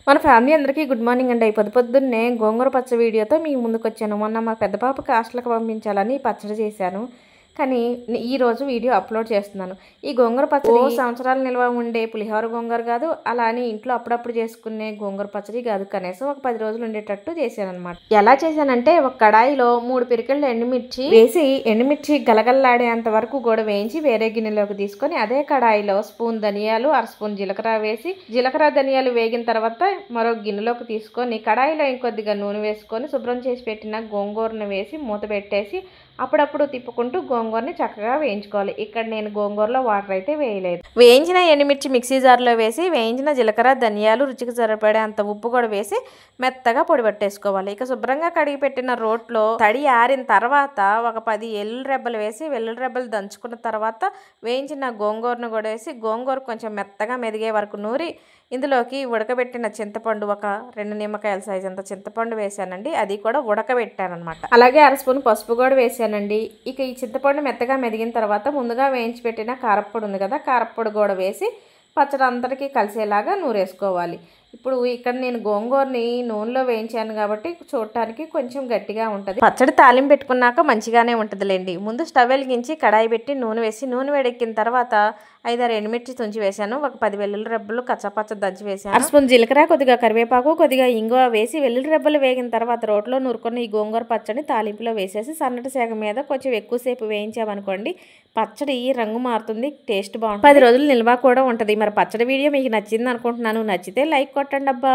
మన ఫ్యామిలీ అందరికీ good morning అండి. పొద్దున్నే గోంగూర పచ్చడి వీడియోతో మీ ముందుకు వచ్చాను. మొన్న మా పెద్ద పాపకి హాస్టల్కి పంపించాలని పచ్చడి చేశాను, కానీ ఈరోజు వీడియో అప్లోడ్ చేస్తున్నాను. ఈ గోంగూర పచ్చడి సంవత్సరాలు నిల్వ ఉండే పులిహోర గోంగూర కాదు, అలా అని ఇంట్లో అప్పుడప్పుడు చేసుకునే గోంగూర పచ్చడి కాదు, కనీసం ఒక 10 రోజులు ఉండేటట్టు చేశానమాట. ఎలా చేశానంటే, ఒక కడాయిలో 3 పిరికెళ్ళు ఎండుమిర్చి వేసి ఎండుమిర్చి గలగల్లాడేంత వరకు కూడా వేయించి వేరే గిన్నెలోకి తీసుకొని, అదే కడాయిలో స్పూన్ ధనియాలు, అర స్పూన్ జీలకర్ర వేసి, జీలకర్ర ధనియాలు వేగిన తర్వాత మరో గిన్నెలోకి తీసుకొని కడాయిలో ఇంకొద్దిగా నూనె వేసుకొని శుభ్రం చేసి పెట్టిన గోంగూరను వేసి మూత పెట్టేసి అప్పుడప్పుడు తిప్పుకుంటూ గోంగూరని చక్కగా వేయించుకోవాలి. ఇక్కడ నేను గోంగూరలో వాటర్ అయితే వేయలేదు. వేయించిన ఎండుమిర్చి మిక్సీ జార్లో వేసి వేయించిన జీలకర్ర ధనియాలు రుచికి సరిపడే అంత ఉప్పు కూడా వేసి మెత్తగా పొడి పట్టేసుకోవాలి. ఇక శుభ్రంగా కడిగి పెట్టిన రోట్లో తడి ఆరిన తర్వాత ఒక 10 ఎల్లుల్లి రెబ్బలు వేసి వెల్లుల్లి రెబ్బలు దంచుకున్న తర్వాత వేయించిన గోంగూరను కూడా వేసి గోంగూర కొంచెం మెత్తగా మెదిగే వరకు నూరి ఇందులోకి ఉడకబెట్టిన చింతపండు ఒక 2 నిమ్మకాయల సైజు అంత చింతపండు వేసానండి. అది కూడా ఉడకబెట్టాను అనమాట. అలాగే అర స్పూన్ పసుపు కూడా వేసానండి. ఇక ఈ చింతపండు మెత్తగా మెదిగిన తర్వాత ముందుగా వేయించి పెట్టిన కారప్పొడి ఉంది కదా, కారప్పొడి కూడా వేసి పచ్చడి అంతటికీ కలిసేలాగా నూరేసుకోవాలి. ఇప్పుడు ఇక్కడ నేను గోంగూరని నూనెలో వేయించాను కాబట్టి చూడటానికి కొంచెం గట్టిగా ఉంటుంది. పచ్చడి తాలింపు పెట్టుకున్నాక మంచిగానే ఉంటుందిలేండి. ముందు స్టవ్ వెలిగించి కడాయి పెట్టి నూనె వేసి నూనె వేడెక్కిన తర్వాత 5-6 ఎండుమిర్చి తుంచి వేసాను. ఒక 10 వెల్లుల్లి రెబ్బలు కచ్చపచ్చ దంచి వేసాను. అర స్పూన్ జీలకర్ర, కొద్దిగా కరివేపాకు, కొద్దిగా ఇంగువ వేసి వెల్లుల్లి రెబ్బలు వేగిన తర్వాత రోట్లో నూరుకున్న ఈ గోంగూర పచ్చడి తాలింపులో వేసేసి సన్నటి సేగ మీద కొంచెం ఎక్కువసేపు వేయించామనుకోండి, పచ్చడి రంగు మారుతుంది, టేస్ట్ బాగుంటుంది, 10 రోజులు నిల్వ కూడా ఉంటుంది. మరి పచ్చడి వీడియో మీకు నచ్చింది అనుకుంటున్నాను. నచ్చితే లైక్ కొట్టండి అబ్బా.